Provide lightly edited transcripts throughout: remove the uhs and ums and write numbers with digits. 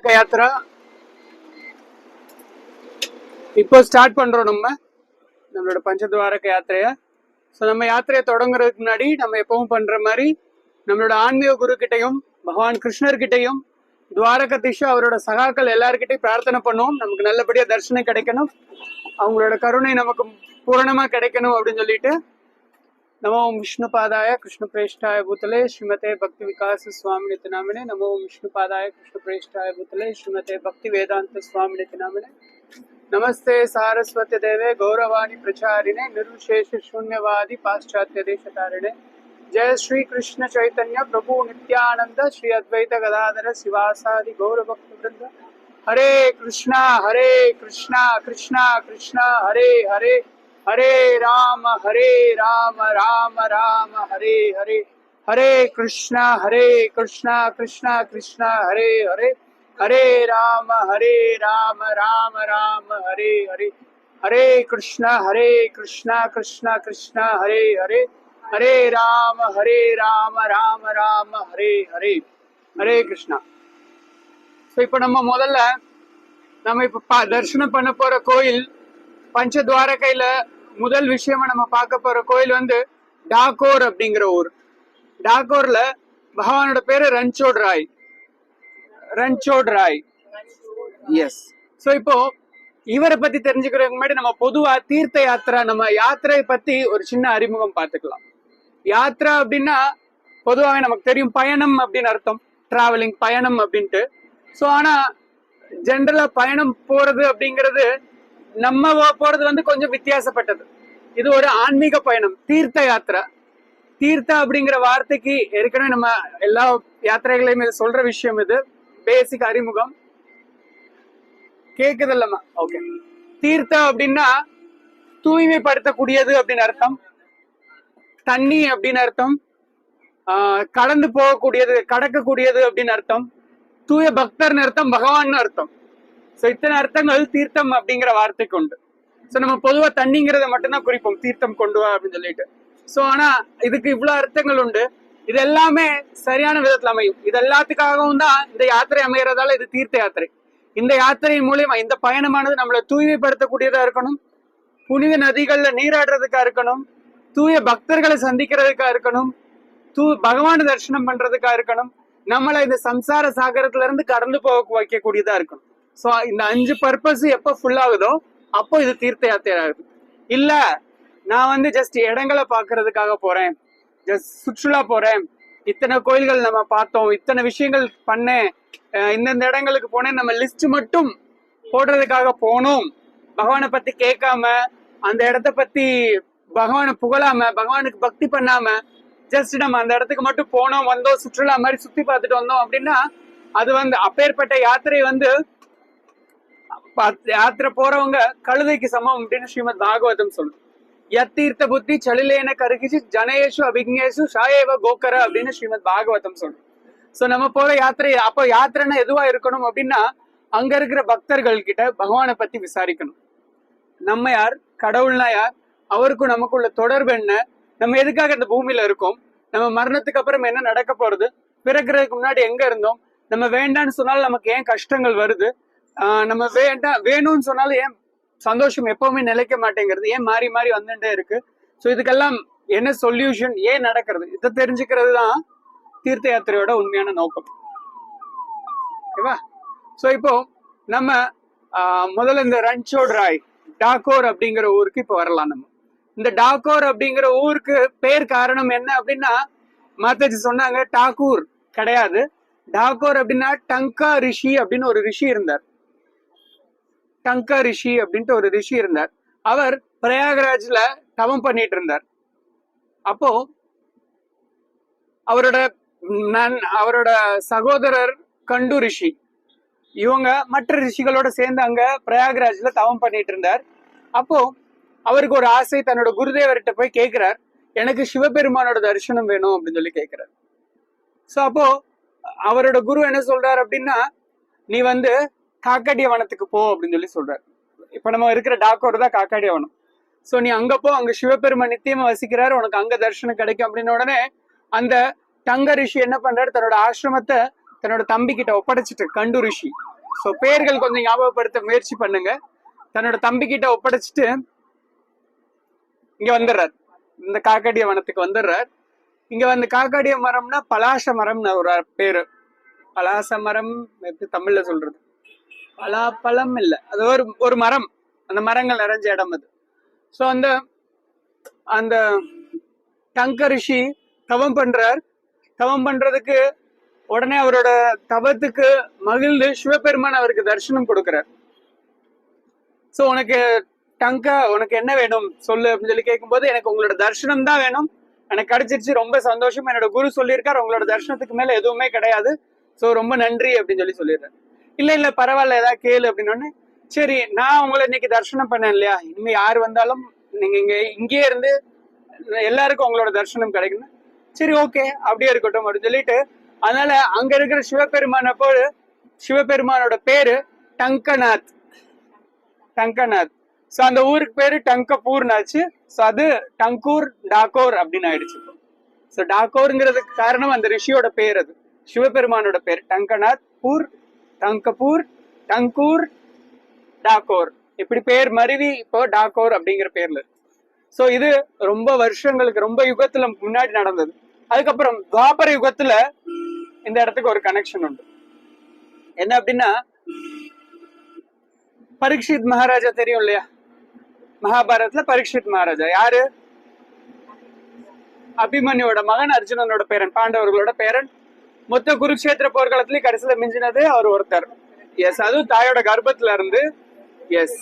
யாத்திரா இப்போ ஸ்டார்ட் பண்றோம் நம்மளோட பஞ்சத்வாரக யாத்திரைய. ஸோ நம்ம யாத்திரையை தொடங்குறதுக்கு முன்னாடி நம்ம எப்பவும் பண்ற மாதிரி நம்மளோட ஆன்மீக குரு கிட்டையும் பகவான் கிருஷ்ணர்கிட்டையும் துவாரகதீஷா அவரோட சகாக்கள் எல்லாருக்கிட்டையும் பிரார்த்தனை பண்ணுவோம். நமக்கு நல்லபடியா தரிசனம் கிடைக்கணும், அவங்களோட கருணை நமக்கு பூரணமா கிடைக்கணும் அப்படின்னு சொல்லிட்டு नमो विष्णुपादाय कृष्णप्रेष्ठाय भूतले श्रीमते भक्ति विकास स्वामी नित्य नामिने। नमो विष्णुपादाय कृष्णप्रेष्ठाय भूतले श्रीमते भक्ति वेदांत स्वामी नित्य नामिने। नमस्ते सारस्वती देवे गौरवाणी प्रचारिणे निर्विशेष शून्यवादी पाश्चात्य देशतारिणे। जय श्री कृष्ण चैतन्य प्रभु नित्यानंद श्री अद्वैत गदाधर शिवासादि गौर भक्त वृंद। हरे कृष्णा कृष्णा कृष्णा हरे हरे, हरे राम राम राम हरे हरे, हरे कृष्णा कृष्णा कृष्णा हरे हरे, हरे राम राम राम हरे हरे, हरे कृष्णा कृष्णा कृष्णा हरे हरे, हरे राम राम राम हरे हरे, हरे कृष्णा. ஸோ இப்போ நம்ம இப்போ தரிசனம் பண்ண போற கோயில் பஞ்சத்வாரகையில முதல் விஷயமா நம்ம பார்க்க போற கோயில் டாகோர் அப்படிங்கிற ஊர். டாகோர்ல பகவானோட பேரு ரன்சோட் ராய். எஸ். ஸோ இப்போ இவரை பத்தி தெரிஞ்சுக்கிறதுக்கு முன்னாடி நம்ம பொதுவா தீர்த்த யாத்திரா, நம்ம யாத்திரை பத்தி ஒரு சின்ன அறிமுகம் பார்த்துக்கலாம். யாத்ரா அப்படின்னா பொதுவாகவே நமக்கு தெரியும் பயணம் அப்படின்னு அர்த்தம், டிராவலிங் பயணம் அப்படின்ட்டு. ஸோ ஆனா ஜென்ரலா பயணம் போறது அப்படிங்கிறது நம்ம போறது கொஞ்சம் வித்தியாசப்பட்டது. இது ஒரு ஆன்மீக பயணம், தீர்த்த யாத்திரா. தீர்த்தா அப்படிங்கிற வார்த்தைக்கு ஏற்கனவே நம்ம எல்லா யாத்திரைகளையும் சொல்ற விஷயம், இது பேசிக் அறிமுகம். கேக்குது இல்லம்மா? ஓகே. தீர்த்தா அப்படின்னா தூய்மைப்படுத்தக்கூடியது அப்படின்னு அர்த்தம், தண்ணி அப்படின்னு அர்த்தம், கடந்து போகக்கூடியது, கடக்கக்கூடியது அப்படின்னு அர்த்தம், தூய பக்தர்னு அர்த்தம், பகவான் அர்த்தம். ஸோ இத்தனை அர்த்தங்கள் தீர்த்தம் அப்படிங்கிற வார்த்தைக்கு உண்டு. ஸோ நம்ம பொதுவா தண்ணிங்கிறத மட்டும்தான் குறிப்போம், தீர்த்தம் கொண்டு வா அப்படின்னு சொல்லிட்டு. ஸோ ஆனா இதுக்கு இவ்வளவு அர்த்தங்கள் உண்டு. இது எல்லாமே சரியான விதத்துல அமையும். இது எல்லாத்துக்காகவும் தான் இந்த யாத்திரை அமைகிறதால இது தீர்த்த யாத்திரை. இந்த யாத்திரையின் மூலியமா இந்த பயணமானது நம்மளை தூய்மைப்படுத்தக்கூடியதா இருக்கணும், புனித நதிகள்ல நீராடுறதுக்கா இருக்கணும், தூய பக்தர்களை சந்திக்கிறதுக்கா இருக்கணும், பகவான் தரிசனம் பண்றதுக்கா இருக்கணும், நம்மளை இந்த சம்சார சாகரத்துல இருந்து கடந்து போக வைக்கக்கூடியதா இருக்கணும். ஸோ இந்த 5 பர்பஸ் எப்ப ஃபுல் ஆகுதோ அப்போ இது தீர்த்த யாத்திரை ஆகுது. இல்ல நான் ஜஸ்ட் இடங்களை பாக்குறதுக்காக போறேன், ஜஸ்ட் சுற்றுலா போறேன், இத்தனை கோயில்கள் நம்ம பார்த்தோம், இத்தனை விஷயங்கள் பண்ணேன், இந்தந்த இடங்களுக்கு போனேன், நம்ம லிஸ்ட் மட்டும் போடுறதுக்காக போனோம், பகவானை பத்தி கேட்காம, அந்த இடத்த பத்தி பகவானை புகழாம, பகவானுக்கு பக்தி பண்ணாம, ஜஸ்ட் நம்ம அந்த இடத்துக்கு மட்டும் போனோம், வந்தோம், சுற்றுலா மாதிரி சுத்தி பார்த்துட்டு வந்தோம் அப்படின்னா அது அப்பேற்பட்ட யாத்திரை யாத்திரை போறவங்க கழுதைக்கு சமம் அப்படின்னு ஸ்ரீமத் பாகவதம் சொல்லுது. யத்தீர்த்த புத்தி சலிலேன கருகிச்சு ஜனேஷு அபிக்னேஷு ஷாயேவ கோக்கர அப்படின்னு ஸ்ரீமத் பாகவதம் சொல்லுது. சோ நம்ம போற யாத்திரை, அப்போ யாத்திரைன்னா எதுவா இருக்கணும் அப்படின்னா அங்க இருக்கிற பக்தர்கள் கிட்ட பகவானை பத்தி விசாரிக்கணும். நம்ம யார், கடவுள்னா யார், அவருக்கும் நமக்குள்ள தொடர்பு என்ன, நம்ம எதுக்காக இந்த பூமியில இருக்கோம், நம்ம மரணத்துக்கு அப்புறம் என்ன நடக்க போறது, பிறக்கிறதுக்கு முன்னாடி எங்க இருந்தோம், நம்ம வேண்டான்னு சொன்னாலும் நமக்கு ஏன் கஷ்டங்கள் வருது, நம்ம வேணும்னு சொன்னாலும் ஏன் சந்தோஷம் எப்பவுமே நிலைக்க மாட்டேங்கிறது, ஏன் மாறி மாறி வந்துட்டே இருக்கு, ஸோ இதுக்கெல்லாம் என்ன சொல்யூஷன், ஏன் நடக்கிறது, இதை தெரிஞ்சுக்கிறது தான் தீர்த்த யாத்திரையோட உண்மையான நோக்கம். ஓகேவா? ஸோ இப்போ நம்ம முதல்ல இந்த ரன்சோட் ராய் டாகோர் அப்படிங்கிற ஊருக்கு இப்போ வரலாம். நம்ம இந்த டாகோர் அப்படிங்கிற ஊருக்கு பேர் காரணம் என்ன அப்படின்னா, மாதாஜி சொன்னாங்க டாகூர் கிடையாது, டாகோர் அப்படின்னா டங்கா ரிஷி அப்படின்னு ஒரு ரிஷி இருந்தார். டங்கா ரிஷி அப்படின்ட்டு ஒரு ரிஷி இருந்தார். அவர் பிரயாகராஜ்ல தவம் பண்ணிட்டு இருந்தார். அப்போ அவரோட சகோதரர் கண்டு ரிஷி, இவங்க மற்ற ரிஷிகளோட சேர்ந்து அங்க பிரயாகராஜ்ல தவம் பண்ணிட்டு இருந்தார். அப்போ அவருக்கு ஒரு ஆசை, தன்னோட குருதேவர்கிட்ட போய் கேட்கிறார், எனக்கு சிவபெருமானோட தரிசனம் வேணும் அப்படின்னு சொல்லி கேட்கிறார். ஸோ அப்போ அவரோட குரு என்ன சொல்றாரு அப்படின்னா, நீ காக்காடிய வனத்துக்கு போ அப்படின்னு சொல்லி சொல்றாரு. இப்ப நம்ம இருக்கிற டாகோர் தான் காக்காடிய வனம். சோ நீ அங்க போ, அங்க சிவபெருமான் நித்தியமா வசிக்கிறாரு, உனக்கு அங்க தரிசனம் கிடைக்கும் அப்படின்னு உடனே அந்த டங்க ரிஷி என்ன பண்றாரு, தன்னோட ஆசிரமத்தை தன்னோட தம்பி கிட்ட ஒப்படைச்சிட்டு கண்டு ரிஷி ஸோ பேர்கள் கொஞ்சம் ஞாபகப்படுத்த முயற்சி பண்ணுங்க. தன்னோட தம்பி கிட்ட ஒப்படைச்சிட்டு இங்க வந்துடுறார், இந்த காக்கடிய வனத்துக்கு வந்துடுறார். இங்க வந்து காக்கடிய மரம்னா பலாச மரம்னு ஒரு பேரு. பலாச மரம் எப்படி தமிழ்ல சொல்றது, பலாப்பழம் இல்ல, அது ஒரு மரம், அந்த மரங்கள் நிறைஞ்ச இடம் அது. ஸோ அந்த அந்த டங்க ரிஷி தவம் பண்றார். தவம் பண்றதுக்கு உடனே அவரோட தவத்துக்கு மகிழ்ந்து சிவபெருமான் அவருக்கு தரிசனம் கொடுக்கிறார். ஸோ உனக்கு டங்கா, உனக்கு என்ன வேணும் சொல்லு அப்படின்னு சொல்லி கேட்கும்போது, எனக்கு உங்களோட தரிசனம் தான் வேணும், எனக்கு கிடைச்சிருச்சு, ரொம்ப சந்தோஷம், என்னோட குரு சொல்லியிருக்கார் உங்களோட தரிசனத்துக்கு மேல எதுவுமே கிடையாது, ஸோ ரொம்ப நன்றி அப்படின்னு சொல்லி சொல்லிடுறேன். இல்ல இல்ல பரவாயில்ல, ஏதாவது கேளு அப்படின்னு. சரி, நான் உங்களை இன்னைக்கு தரிசனம் பண்ணேன் இல்லையா, இனிமே யார் வந்தாலும் நீங்க இங்கே இருந்து எல்லாருக்கும் உங்களோட தரிசனம் கிடைக்கணும். சரி ஓகே, அப்படியே இருக்கட்டும் அப்படின்னு சொல்லிட்டு, அதனால அங்க இருக்கிற சிவபெருமான போது, சிவபெருமானோட பேரு டங்கநாத். டங்கநாத். ஸோ அந்த ஊருக்கு பேரு டங்கப்பூர்னாச்சு. ஸோ அது டங்கூர் டாகோர் அப்படின்னு ஆயிடுச்சு. ஸோ டாகோருங்கிறதுக்கு காரணம் அந்த ரிஷியோட பேர், அது சிவபெருமானோட பேர். டங்கநாத் பூர், டங்கப்பூர், டங்கூர், டாகோர், இப்படி பேர் மருவி இப்போ டாகோர் அப்படிங்கிற பேர்ல. ஸோ இது ரொம்ப வருஷங்களுக்கு, ரொம்ப யுகத்துல முன்னாடி நடந்தது. அதுக்கப்புறம் துவாபர யுகத்துல இந்த இடத்துக்கு ஒரு கனெக்ஷன் உண்டு. என்ன அப்படின்னா, பரீட்சித் மகாராஜா தெரியும் இல்லையா, மகாபாரதத்துல பரீட்சித் மகாராஜா யாரு? அபிமன்யோட மகன், அர்ஜுனனோட பேரன், பாண்டவர்களோட பேரன். மொத்த குருக்ஷேத்திர போர்க்களத்திலேயே கடைசியில மிஞ்சினது அவர் ஒருத்தர். எஸ், அதுவும் தாயோட கர்ப்பத்துல இருந்து. எஸ்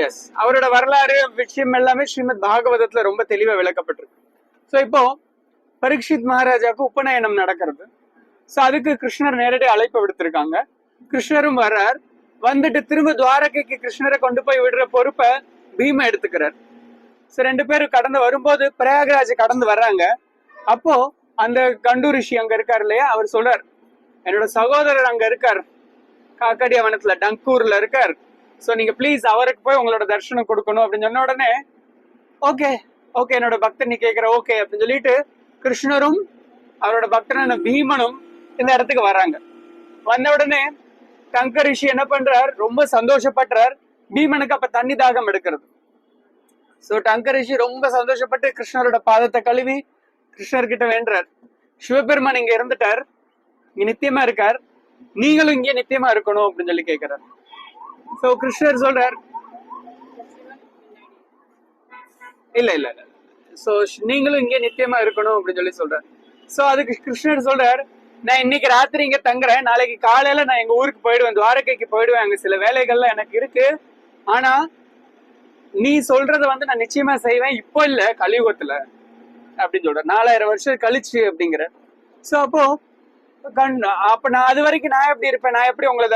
எஸ், அவரோட வரலாறு விஷயம் எல்லாமே ஸ்ரீமத் பாகவதத்துல ரொம்ப தெளிவா விளக்கப்பட்டிருக்கு. ஸோ இப்போ பரீட்சித் மகாராஜாவுக்கு உபநயனம் நடக்கிறது. ஸோ அதுக்கு கிருஷ்ணர் நேரடி அழைப்பு விடுத்திருக்காங்க. கிருஷ்ணரும் வர்றார். வந்துட்டு திரும்ப துவாரகைக்கு கிருஷ்ணரை கொண்டு போய் விடுற பொறுப்பை பீமா எடுத்துக்கிறார். ஸோ ரெண்டு பேரும் கடந்து வரும்போது பிரயாகராஜ் கடந்து வர்றாங்க. அப்போ அந்த கண்டு ரிஷி அங்க இருக்காரு இல்லையா, அவர் சொல்றார், என்னோட சகோதரர் அங்க இருக்கார், காக்கடிய வனத்துல டங்கூர்ல இருக்கார், ஸோ நீங்க ப்ளீஸ் அவருக்கு போய் உங்களோட தரிசனம் கொடுக்கணும் அப்படின்னு சொன்ன உடனே, ஓகே ஓகே என்னோட பக்தன் நீ கேட்கிற ஓகே அப்படின்னு சொல்லிட்டு கிருஷ்ணரும் அவரோட பக்தனான பீமனும் இந்த இடத்துக்கு வர்றாங்க. வந்த உடனே டங்க ரிஷி என்ன பண்றார், ரொம்ப சந்தோஷப்படுறார். பீமனுக்கு அப்ப தண்ணி தாகம் எடுக்கிறது. ஸோ டங்க ரிஷி ரொம்ப சந்தோஷப்பட்டு கிருஷ்ணரோட பாதத்தை கழுவி கிருஷ்ணர்கிட்ட வேண்டார், சிவபெருமான் இங்க இருந்துட்டார், இங்க நித்தியமா இருக்கார், நீங்களும் இங்கே நித்தியமா இருக்கணும் அப்படின்னு சொல்லி கேட்கிறார். ஸோ கிருஷ்ணர் சொல்றார், இல்ல இல்ல இல்ல, ஸோ நீங்களும் இங்கே நித்தியமா இருக்கணும் அப்படின்னு சொல்லி சொல்றார். ஸோ அதுக்கு கிருஷ்ணர் சொல்றார், நான் இன்னைக்கு ராத்திரி இங்க தங்குறேன், நாளைக்கு காலையில நான் எங்க ஊருக்கு போயிடுவேன், துவாரகைக்கு போயிடுவேன், அங்க சில வேலைகள்லாம் எனக்கு இருக்கு, ஆனா நீ சொல்றத வந்து நான் நிச்சயமா செய்வேன், இப்போ இல்ல கலியுகத்துல அப்படின்னு சொல்ற, 4000 வருஷம் கழிச்சு அப்படிங்கிற. ஸோ அப்போ அப்ப நான் அது வரைக்கும் நான் எப்படி இருப்பேன், நான் எப்படி உங்களை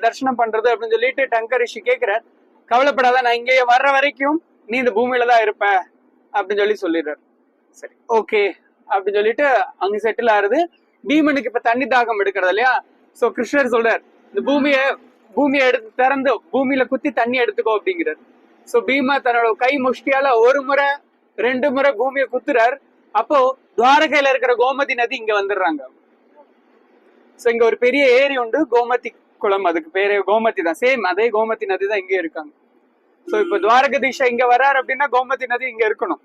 தரிசனம் பண்றது அப்படின்னு சொல்லிட்டு டங்க ரிஷி கேட்கிறார். கவலைப்படாத, நான் இங்கே வர்ற வரைக்கும் நீ இந்த பூமியில தான் இருப்ப அப்படின்னு சொல்லி சொல்லிடுறாரு. சரி ஓகே அப்படின்னு சொல்லிட்டு அங்க செட்டில் ஆறுது. பீமனுக்கு இப்ப தண்ணி தாகம் எடுக்கிறது இல்லையா, சோ கிருஷ்ணர் சொல்றார், இந்த பூமியை எடுத்து திறந்து பூமியில குத்தி தண்ணி எடுத்துக்கோ அப்படிங்கிறார். சோ பீமா தன்னோட கை முஷ்டியால ஒரு முறை 2 முறை பூமியை குத்துறார். அப்போ துவாரகையில இருக்கிற கோமதி நதி இங்க வந்துடுறாங்க. சோ இங்க ஒரு பெரிய ஏரி உண்டு, கோமதி குளம், அதுக்கு பேரு கோமதி தான், சேம் அதே கோமதி நதி தான் இங்கே இருக்காங்க. சோ இப்ப துவாரகதீஷா இங்க வர்றாரு அப்படின்னா கோமதி நதி இங்க இருக்கணும்.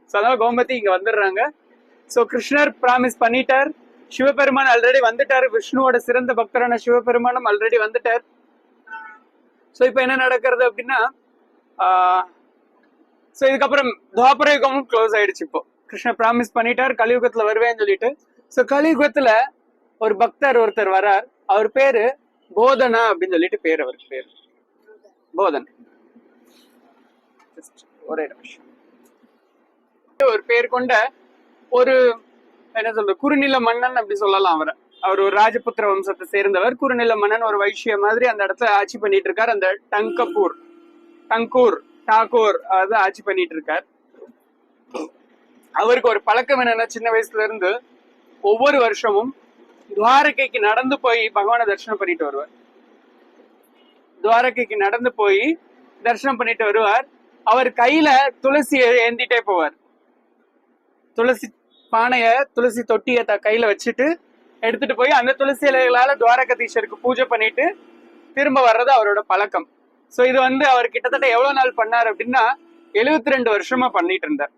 சோ அதனால கோமதி இங்க வந்துடுறாங்க. சோ கிருஷ்ணர் பிராமிஸ் பண்ணிட்டார், சிவபெருமான் ஆல்ரெடி வந்துட்டாரு, விஷ்ணுவோட சிறந்த பக்தரான சிவபெருமானும் ஆல்ரெடி வந்துட்டார். சோ இப்ப என்ன நடக்கிறது அப்படின்னா, சோ இதுக்கப்புறம் துவாபர யுகமும் க்ளோஸ் ஆயிடுச்சு. இப்போ கிருஷ்ணர் பிராமிஸ் பண்ணிட்டார், கலியுகத்துல வருவேன்னு சொல்லிட்டு. சோ கலியுகத்துல ஒரு பக்தர் ஒருத்தர் வரார், அவர் பேரு போதனா அப்படின்னு சொல்லிட்டு பேர், அவருக்கு பேரு போதன். ஒரே நிமிஷம். ஒரு பேர் கொண்ட ஒரு என்ன சொல்ற குறுநில மன்னன் அப்படி சொல்லலாம் அவரை. அவர் ஒரு ராஜபுத்திர வம்சத்தை சேர்ந்தவர், குறுநில மன்னன், ஒரு வைஷ்ய மாதிரி அந்த இடத்துல ஆட்சி பண்ணிட்டு இருக்கார். அந்த டங்கூர் டாகூர் அதை ஆட்சி பண்ணிட்டு இருக்கார். அவருக்கு ஒரு பழக்கம் என்னன்னா, சின்ன வயசுல இருந்து ஒவ்வொரு வருஷமும் துவாரகைக்கு நடந்து போய் பகவானை தரிசனம் பண்ணிட்டு வருவார். துவாரகைக்கு நடந்து போய் தரிசனம் பண்ணிட்டு வருவார். அவர் கையில துளசி ஏந்திட்டே போவார். துளசி பானைய, துளசி தொட்டிய கையில வச்சுட்டு எடுத்துட்டு போய் அந்த துளசி இலைகளால துவாரகதீஸ்வருக்கு பூஜை பண்ணிட்டு திரும்ப வர்றது அவரோட பழக்கம். சோ இது வந்து அவர் கிட்டத்தட்ட எவ்வளவு நாள் பண்ணார் அப்படின்னா 72 வருஷமா பண்ணிட்டு இருந்தார்.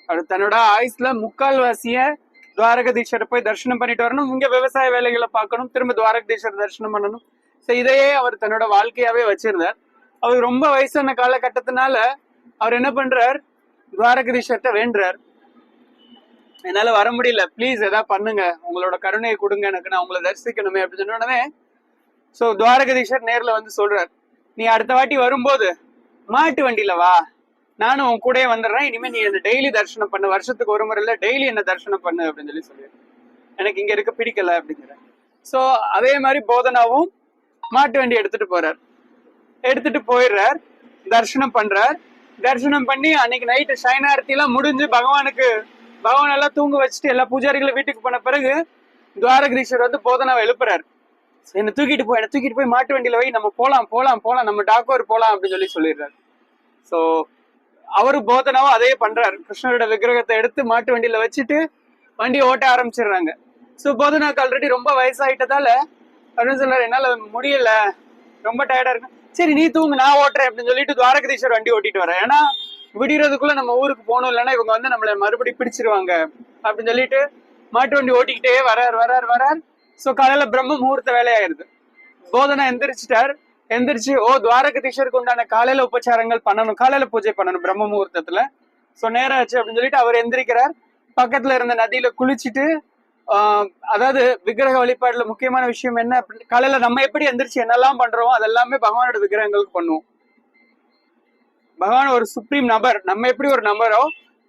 அவர் தன்னோட ஆயுஸ்ல முக்கால்வாசிய துவாரகதீஸ்வரை போய் தரிசனம் பண்ணிட்டு வரணும், இங்க விவசாய வேலைகளை பார்க்கணும், திரும்ப துவாரகதீஸ்வரர் தரிசனம் பண்ணணும். சோ இதையே அவர் தன்னோட வாழ்க்கையாவே வச்சிருந்தார். அவர் ரொம்ப வயசான காலகட்டத்தினால அவர் என்ன பண்றார், துவாரகதீஸ்வரத்தை வேண்டுறார், என்னால வர முடியல, பிளீஸ் ஏதாவது பண்ணுங்க, உங்களோட கருணையை கொடுங்க, எனக்கு நான் உங்களை தரிசிக்கணுமே அப்படின்னு சொன்ன உடனே சோ துவாரகதீஸ்வர் நேர்ல வந்து சொல்றார், நீ அடுத்த வாட்டி வரும்போது மாட்டு வண்டியில வா, நானும் உன் கூட வந்துடுறேன், இனிமே நீ என்ன டெய்லி தரிசனம் பண்ணு, வருஷத்துக்கு ஒரு முறை இல்ல டெய்லி என்ன தரிசனம் பண்ணு அப்படின்னு சொல்லி சொல்லிடு, எனக்கு இங்க இருக்க பிடிக்கல அப்படிங்கிற. சோ அதே மாதிரி போதனாவும் மாட்டு வண்டி எடுத்துட்டு போறார், எடுத்துட்டு போயிடுறார், தரிசனம் பண்றார். தரிசனம் பண்ணி அன்னைக்கு நைட்டு சயனார்த்தி எல்லாம் முடிஞ்சு பகவான் எல்லாம் தூங்க வச்சுட்டு எல்லா பூஜாரிகளும் வீட்டுக்கு போன பிறகு துவாரகதீஸ்வரர் வந்து போதனாவை எழுப்புறாரு, என்ன தூக்கிட்டு போய் மாட்டு வண்டியில போய் நம்ம போலாம் நம்ம டாக்கோர் போலாம் அப்படின்னு சொல்லிடுறாரு. சோ அவரு போதனாவும் அதே பண்றாரு, கிருஷ்ணரோட விக்கிரகத்தை எடுத்து மாட்டு வண்டியில வச்சுட்டு வண்டியை ஓட்ட ஆரம்பிச்சிடுறாங்க. சோ போதனாக்கு ஆல்ரெடி ரொம்ப வயசாயிட்டதால அப்படின்னு சொல்றாரு, என்னால முடியல, ரொம்ப டயர்டா இருக்கு, சரி நீ தூங்கு நான் ஓட்டுறேன் அப்படின்னு சொல்லிட்டு துவாரகதீஸ்வரர் வண்டி ஓட்டிட்டு வரேன், ஏன்னா விடிறதுக்குள்ள நம்ம ஊருக்கு போகணும், இல்லைன்னா இவங்க வந்து நம்மள மறுபடியும் பிடிச்சிருவாங்க அப்படின்னு சொல்லிட்டு மாட்டு வண்டி ஓட்டிக்கிட்டே வரார். சோ காலையில பிரம்ம முகூர்த்த வேலையாயிருது. போதனா எந்திரிச்சிட்டார், எந்திரிச்சு துவாரகதீஸ்வருக்கு உண்டான காலையில உபச்சாரங்கள் பண்ணணும், காலையில பூஜை பண்ணணும் பிரம்ம முகூர்த்தத்துல. சோ நேரம் ஆச்சு அப்படின்னு சொல்லிட்டு அவர் எந்திரிக்கிறார், பக்கத்துல இருந்த நதியில குளிச்சுட்டு அதாவது விக்கிரக வழிபாடுல முக்கியமான விஷயம் என்ன, காலையில நம்ம எப்படி எந்திரிச்சு என்னெல்லாம் பண்றோம் அதெல்லாமே பகவானோட விக்கிரகங்களுக்கு பண்ணுவோம். பகவான் ஒரு சுப்ரீம் நபர், நம்ம எப்படி ஒரு நபரோ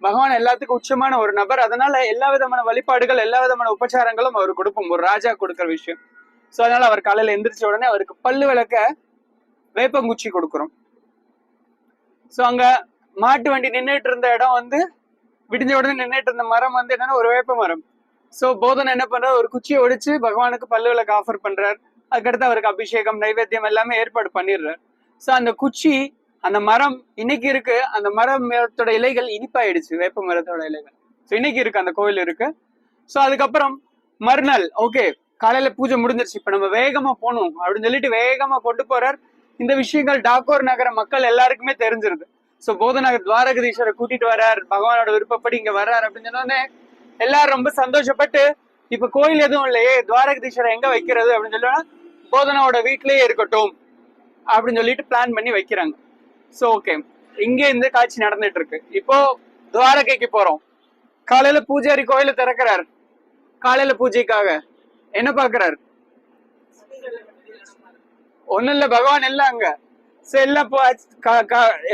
பகவான் எல்லாத்துக்கும் உச்சமான ஒரு நபர், அதனால எல்லா விதமான வழிபாடுகள் எல்லா விதமான உபச்சாரங்களும் அவர் கொடுப்போம், ஒரு ராஜா கொடுக்குற விஷயம். சோ அதனால அவர் காலையில எந்திரிச்ச உடனே அவருக்கு பல்லு விளக்க வேப்பங்குச்சி கொடுக்குறோம். சோ அங்க மாட்டு வண்டி நின்றுட்டு இருந்த இடம் வந்து விடிஞ்ச உடனே நின்றுட்டு இருந்த மரம் வந்து என்னன்னா ஒரு வேப்ப மரம். சோ போதனை என்ன பண்றாரு, ஒரு குச்சியை ஒடிச்சு பகவானுக்கு பல்லு விளக்கு ஆஃபர் பண்றாரு, அதுக்கடுத்து அவருக்கு அபிஷேகம் நைவேத்தியம் எல்லாமே ஏற்பாடு பண்ணிடுறாரு. சோ அந்த குச்சி அந்த மரம் இன்னைக்கு இருக்கு, அந்த மரத்தோட இலைகள் இனிப்பாயிடுச்சு, வேப்ப மரத்தோட இலைகள். சோ இன்னைக்கு இருக்கு, அந்த கோயில் இருக்கு. சோ அதுக்கப்புறம் மறுநாள் ஓகே காலையில பூஜை முடிஞ்சிருச்சு, இப்ப நம்ம வேகமா போகணும் அப்படின்னு சொல்லிட்டு வேகமா கொண்டு போறார். இந்த விஷயங்கள் டாக்கோர் நகர மக்கள் எல்லாருக்குமே தெரிஞ்சிருது. சோ போதநகர் துவாரகதீஸ்வரை கூட்டிட்டு வர்றார், பகவானோட விருப்பப்படி இங்க வர்றாரு அப்படின்னு சொன்னோடனே எல்லாரும் ரொம்ப சந்தோஷப்பட்டு, இப்ப கோயில் எதுவும் இல்லையே துவாரகதீஸ்வரை எங்க வைக்கிறது அப்படின்னு சொல்லி போதனாவோட வீட்லயே இருக்கட்டும் அப்படின்னு சொல்லிட்டு பிளான் பண்ணி வைக்கிறாங்க. சோ ஓகே இங்க இந்த காட்சி நடந்துட்டு இருக்கு. இப்போ துவாரகைக்கு போறோம். காலையில பூஜாரி கோயில திறக்கிறார், காலையில பூஜைக்காக என்ன பாக்குறாரு, ஒண்ணும் இல்ல பகவான் எல்லாம் அங்க. எல்லாம்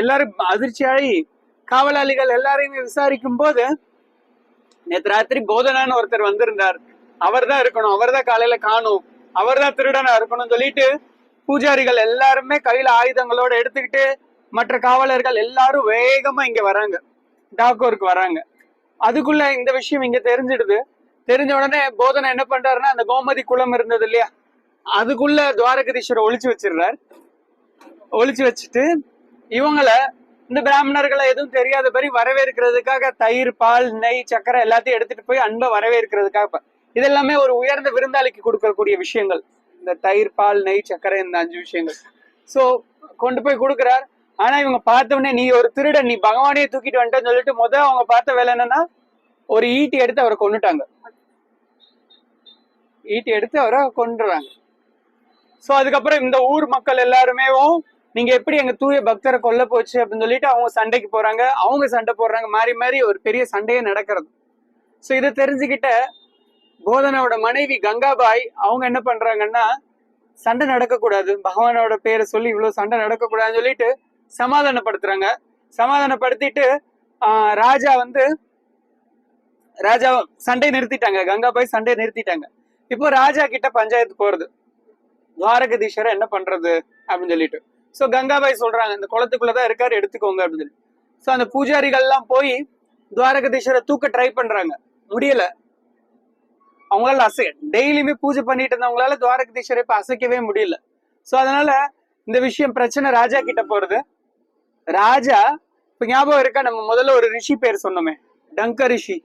எல்லாரும் அதிர்ச்சியாகி காவலாளிகள் எல்லாரையுமே விசாரிக்கும் போது நேற்று ராத்திரி போதனான்னு ஒருத்தர் வந்திருந்தார், அவர் தான் இருக்கணும், அவர் தான் காலையில காணும், அவர் தான் திருடனா இருக்கணும்னு சொல்லிட்டு பூஜாரிகள் எல்லாருமே கையில ஆயுதங்களோட எடுத்துக்கிட்டு மற்ற காவலர்கள் எல்லாரும் வேகமா இங்க வராங்க, டாக்கோருக்கு வராங்க. அதுக்குள்ள இந்த விஷயம் இங்க தெரிஞ்சிடுது. தெரிஞ்ச உடனே போதனை என்ன பண்றாருன்னா, அந்த கோமதி குளம் இருந்தது இல்லையா, அதுக்குள்ள துவாரகதீஸ்வரை ஒளிச்சு வச்சிடுறார். ஒளிச்சு வச்சுட்டு இவங்கள இந்த பிராமணர்களை எதுவும் தெரியாதபடி வரவேற்கிறதுக்காக தயிர் பால் நெய் சக்கரை எல்லாத்தையும் எடுத்துட்டு போய் அன்பை வரவேற்கிறதுக்காக, இதெல்லாமே ஒரு உயர்ந்த விருந்தாளிக்கு கொடுக்கக்கூடிய விஷயங்கள், இந்த தயிர் பால் நெய் சக்கரை இந்த 5 விஷயங்கள். சோ கொண்டு போய் கொடுக்குறார். ஆனா இவங்க பார்த்தவொடனே நீ ஒரு திருடன், நீ பகவானே தூக்கிட்டு வந்துட்டேன்னு சொல்லிட்டு அவங்க பார்த்த வேலை என்னன்னா ஒரு ஈட்டி எடுத்து அவரை கொண்டுட்டாங்க, ஈட்டி எடுத்து அவரை கொண்டுறாங்க. சோ அதுக்கப்புறம் இந்த ஊர் மக்கள் எல்லாருமே நீங்க எப்படி எங்க தூய பக்தரை கொல்ல போச்சு அப்படின்னு சொல்லிட்டு அவங்க சண்டைக்கு போறாங்க, அவங்க சண்டை போடுறாங்க, மாறி மாறி ஒரு பெரிய சண்டையே நடக்கிறது. சோ இதை தெரிஞ்சுக்கிட்ட போதனாவோட மனைவி கங்காபாய் அவங்க என்ன பண்றாங்கன்னா, சண்டை நடக்கக்கூடாது, பகவானோட பேரை சொல்லி இவ்வளவு சண்டை நடக்கக்கூடாதுன்னு சொல்லிட்டு சமாதானப்படுத்துறாங்க. சமாதானப்படுத்திட்டு ராஜா சண்டை நிறுத்திட்டாங்க, கங்காபாய் சண்டை நிறுத்திட்டாங்க. இப்போ ராஜா கிட்ட பஞ்சாயத்து போறது, துவாரகதீஸ்வரர் என்ன பண்றது அப்படின்னு சொல்லிட்டு. சோ கங்காபாய் சொல்றாங்க, இந்த குளத்துக்குள்ளதான் இருக்காரு, எடுத்துக்கோங்க அப்படின்னு சொல்லி. சோ அந்த பூஜாரிகள் எல்லாம் போய் துவாரகதீஸ்வரை தூக்க ட்ரை பண்றாங்க, முடியல. அவங்களால டெய்லியுமே பூஜை பண்ணிட்டு இருந்தவங்களால துவாரகதீஸ்வரை இப்ப அசைக்கவே முடியல. சோ அதனால இந்த விஷயம் பிரச்சனை ராஜா கிட்ட போறது. ராஜா இப்ப ஞாபகம் இருக்கா, நம்ம முதல்ல ஒரு ரிஷி பேர் சொன்னோமே, டங்க ரிஷி.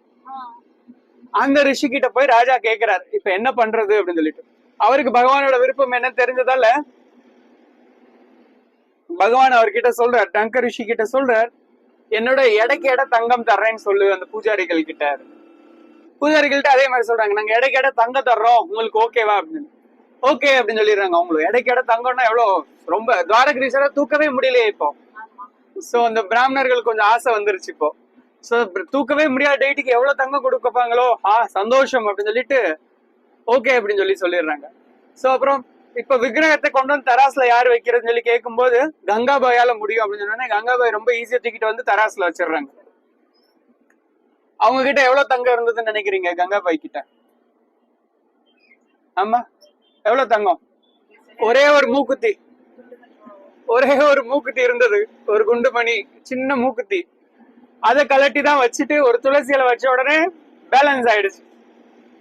அந்த ரிஷி கிட்ட போய் ராஜா கேக்குறாரு இப்ப என்ன பண்றது அப்படின்னு சொல்லிட்டு. அவருக்கு பகவானோட விருப்பம் என்ன தெரிஞ்சதால பகவான் அவர்கிட்ட சொல்றார், டங்க ரிஷி கிட்ட சொல்றார், என்னோட எடைக்கு எடை தங்கம் தர்றேன்னு சொல்லு அந்த பூஜாரிகள் கிட்ட. பூஜாரிகள்கிட்ட அதே மாதிரி சொல்றாங்க, நாங்க எடைக்கு எடை தங்கம் தர்றோம், உங்களுக்கு ஓகேவா அப்படின்னு. ஓகே அப்படின்னு சொல்லிடுறாங்க. அவங்களுக்கு எடைக்கு எடை தங்கம்னா எவ்வளவு, ரொம்ப துவாரகதீஸ்வரா தூக்கவே முடியலையே இப்போ. சோ அந்த பிராமணர்களுக்கு கொஞ்சம் ஆசை வந்துருச்சு இப்போ. சோ தூக்கவே முடியாத டேட்டுக்கு எவ்வளவு தங்கம் கொடுக்கப்பாங்களோ சந்தோஷம் அப்படின்னு சொல்லிட்டு ஓகே அப்படின்னு சொல்லிடுறாங்க. சோ அப்புறம் இப்ப விக்கிரகத்தை கொண்டு வந்து தராசுல யாரு வைக்கிறதுன்னு சொல்லி கேட்கும்போது கங்காபாயால முடியும் அப்படின்னு சொன்னோன்னே கங்காபாய் ரொம்ப ஈஸியா தூக்கிட்டு வந்து தராசுல வச்சிடுறாங்க. அவங்க கிட்ட எவ்வளவு தங்கம் இருந்ததுன்னு நினைக்கிறீங்க கங்காபாய் கிட்ட? ஆமா, எவ்வளவு தங்கம்? ஒரே ஒரு மூக்குத்தி, ஒரே ஒரு மூக்குத்தி இருந்தது, ஒரு குண்டுமணி சின்ன மூக்குத்தி. அதை கலட்டி தான் வச்சுட்டு ஒரு துளசியில வச்ச உடனே பேலன்ஸ் ஆயிடுச்சு.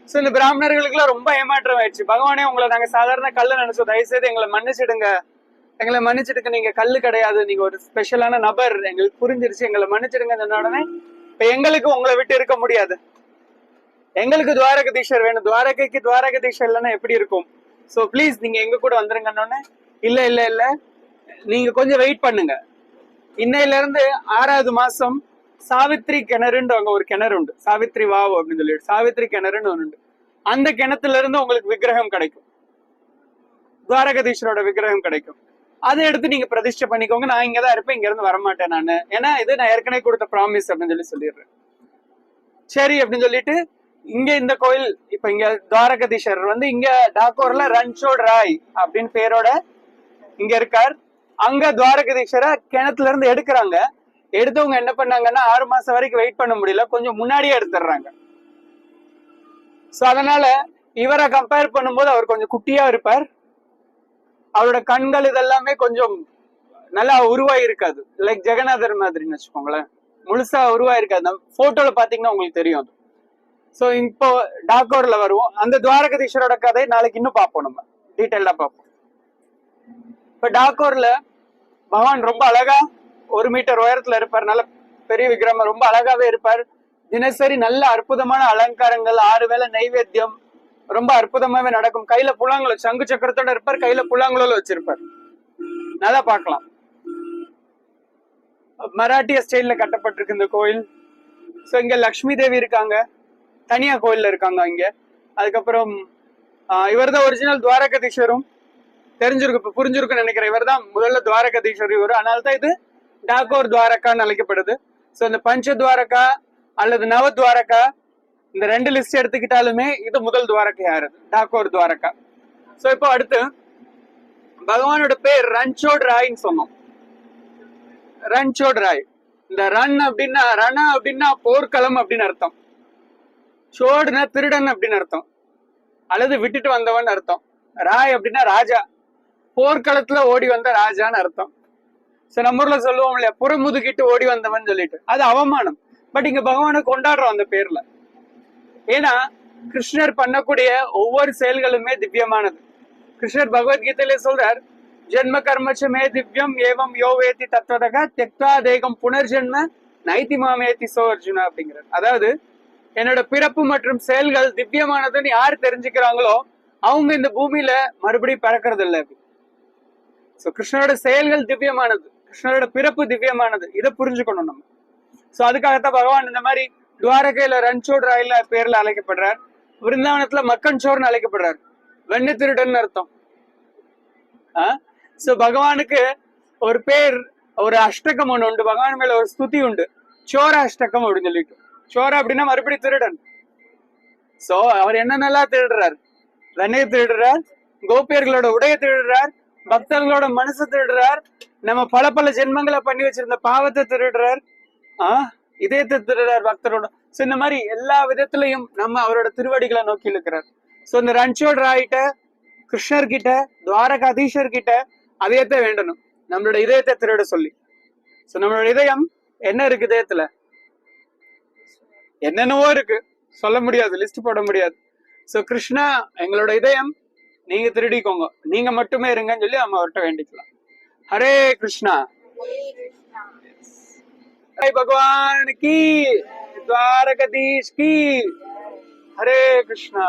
சோ இந்த பிராமணர்களுக்கு எல்லாம் ரொம்ப ஏமாற்றம் ஆயிடுச்சு. பகவானே, உங்களை நாங்க சாதாரண கல்லு நினைச்சோம், தயவுசெய்து எங்களை மன்னிச்சிடுங்க, எங்களை மன்னிச்சிடுங்க, நீங்க கல்லு கிடையாது, நீங்க ஒரு ஸ்பெஷலான நபர், எங்களுக்கு புரிஞ்சிருச்சு, எங்களை மன்னிச்சிடுங்க சொன்ன உடனே இப்ப எங்களுக்கு உங்களை விட்டு இருக்க முடியாது, எங்களுக்கு துவாரகதீஸ்வர் வேணும், துவாரகைக்கு துவாரகதீஸ்வர் இல்லைன்னா எப்படி இருக்கும், சோ ப்ளீஸ் நீங்க எங்க கூட வந்துருங்கன்னு. இல்ல இல்ல இல்ல, நீங்க கொஞ்சம் வெயிட் பண்ணுங்க, இன்னையில இருந்து 6வது மாசம் சாவித்ரி கிணறுன்ற அங்க ஒரு கிணறு உண்டு, சாவித்ரி வாவ் அப்படின்னு சொல்லிட்டு சாவித்ரி கிணறுன்னு ஒன்று உண்டு. அந்த கிணத்துல இருந்து உங்களுக்கு விக்கிரகம் கிடைக்கும், துவாரகதீஸ்வரோட விக்கிரகம் கிடைக்கும். அதை எடுத்து நீங்க பிரதிஷ்டை பண்ணிக்கோங்க, நான் இங்கதான் இருப்பேன், இங்க இருந்து வரமாட்டேன் நானு, ஏன்னா இது நான் ஏற்கனவே கொடுத்த ப்ராமிஸ் அப்படின்னு சொல்லிடுறேன். சரி அப்படின்னு சொல்லிட்டு இங்க இந்த கோயில், இப்ப இங்க துவாரகதீஸ்வரர் வந்து இங்க டாக்கோர்ல ரன்சோட் ராய் அப்படின்னு பேரோட இங்க இருக்கார். அங்க துவாரகதீஸ்வர கிணத்துல இருந்து எடுக்கிறாங்க. எடுத்தவங்க என்ன பண்ணாங்கன்னா 6 மாசம் வரைக்கும் வெயிட் பண்ண முடியல, கொஞ்சம் முன்னாடியே எடுத்துடுறாங்க. சோ அதனால இவரை கம்பேர் பண்ணும்போது அவர் கொஞ்சம் குட்டியா இருப்பார், அவரோட கண்கள் இதெல்லாமே கொஞ்சம் நல்லா உருவாய் இருக்காது, லைக் ஜெகநாதர் மாதிரின்னு வச்சுக்கோங்களேன், முழுசா உருவாய் இருக்காது. போட்டோல பாத்தீங்கன்னா உங்களுக்கு தெரியும் அது. சோ இப்போ டாக்கோர்ல வருவோம், அந்த துவாரகதீஸ்வரோட கதை நாளைக்கு இன்னும் பார்ப்போம், நம்ம டீட்டெயிலா பார்ப்போம். இப்ப டாக்கோர்ல பகவான் ரொம்ப அழகா 1 மீட்டர் உயரத்துல இருப்பார், நல்ல பெரிய விக்கிரமம், ரொம்ப அழகாவே இருப்பார். தினசரி நல்ல அற்புதமான அலங்காரங்கள், 6 வேளை நைவேத்தியம் ரொம்ப அற்புதமாவே நடக்கும். கையில புல்லாங்குழல், சங்கு சக்கரத்தோட இருப்பார், கையில புல்லாங்குழல் வச்சிருப்பார், நல்லா பார்க்கலாம். மராட்டிய ஸ்டைல்ல கட்டப்பட்டிருக்கு இந்த கோயில். சோ இங்க லக்ஷ்மி தேவி இருக்காங்க, தனியா கோயில்ல இருக்காங்க இங்க. அதுக்கப்புறம் இவர் தான் ஒரிஜினல் துவாரகதீஸ்வரும், தெரிஞ்சிருக்கு, இப்ப புரிஞ்சிருக்குன்னு நினைக்கிறேன். இவர் தான் முதல்ல துவாரகதீஸ்வரி வரும், அதனால தான் இது டாக்கோர் துவாரகான்னு அழைக்கப்படுது. சோ இந்த பஞ்ச துவாரகா அல்லது நவ துவாரகா, இந்த 2 லிஸ்ட் எடுத்துக்கிட்டாலுமே இது முதல் துவாரகை யாரு, டாக்கோர் துவாரகா. சோ இப்போ அடுத்து பகவானோட பேர் ரன்சோட் ராய்ன்னு சொன்னோம், ரன்சோட் ராய். இந்த ரன் அப்படின்னா, ரண அப்படின்னா போர்க்களம் அப்படின்னு அர்த்தம், சோடுனா திருடன் அப்படின்னு அர்த்தம், அல்லது விட்டுட்டு வந்தவன் அர்த்தம். ராய் அப்படின்னா ராஜா, போர்க்களத்துல ஓடி வந்த ராஜான்னு அர்த்தம். சோ நம்ம ஊர்ல சொல்லுவோம் இல்லையா, புறமுதுகிட்டு ஓடி வந்தவன் சொல்லிட்டு, அது அவமானம். பட் இங்க பகவானை கொண்டாடுறோம் அந்த பேர்ல, ஏன்னா கிருஷ்ணர் பண்ணக்கூடிய ஒவ்வொரு செயல்களுமே திவ்யமானது. கிருஷ்ணர் பகவத்கீதையில சொல்றார், ஜென்ம கர்மச்சமே திவ்யம் ஏவம் யோவேதி தத்வதக தெக்தா தேகம் புனர்ஜென்ம நைதி மாமேதி சோ அர்ஜுனா அப்படிங்கிறார். அதாவது என்னோட பிறப்பு மற்றும் செயல்கள் திவ்யமானதுன்னு யாரு தெரிஞ்சுக்கிறாங்களோ அவங்க இந்த பூமியில மறுபடியும் பறக்கிறது இல்லை. சோ கிருஷ்ணரோட செயல்கள் திவ்யமானது, கிருஷ்ணரோட பிறப்பு திவ்யமானது, இதை புரிஞ்சுக்கணும் நம்ம. சோ அதுக்காகத்தான் பகவான் இந்த மாதிரி துவாரகையில ரன்சோட் ராயில பேர்ல அழைக்கப்படுறார், விருந்தாவனத்துல மக்கன் சோர்னு அழைக்கப்படுறார், வெண்ணெய் திருடன் அர்த்தம். சோ பகவானுக்கு ஒரு பேர், ஒரு அஷ்டகம் ஒண்ணு உண்டு, பகவான் மேல ஒரு ஸ்துதி உண்டு, சோர அஷ்டகம் அப்படின்னு சொல்லிட்டு. சோர அப்படின்னா மறுபடி திருடன். சோ அவர் என்னென்னலாம் திருடுறார், வெண்ணெய் திருடுறார், கோபியர்களோட உடைய திருடுறார், பக்தர்களோட மனசை திருடுறார், நம்ம பல பல ஜென்மங்களை பண்ணி வச்சிருந்த பாவத்தை திருடுறார், இதயத்தை திருடுறார் பக்தரோட. சோ இந்த மாதிரி எல்லா விதத்திலையும் நம்ம அவரோட திருவடிகளை நோக்கி இருக்கிறார். சோ இந்த ரன்சோட் ராய்கிட்ட, கிருஷ்ணர் கிட்ட, துவாரகாதீஸ்வர் கிட்ட அதயத்தை வேண்டணும், நம்மளோட இதயத்தை திருட சொல்லி. சோ நம்மளோட இதயம் என்ன இருக்கு, இதயத்துல என்னென்னவோ இருக்கு, சொல்ல முடியாது, லிஸ்ட் போட முடியாது. சோ கிருஷ்ணா எங்களோட இதயம் நீங்க திருடிக்கோங்க, நீங்க மட்டுமே இருங்கன்னு சொல்லி நம்ம அவர்கிட்ட வேண்டிக்கலாம். ஹரே கிருஷ்ணா. भगवान की, द्वारकाधीश की। ஹரே கிருஷ்ணா.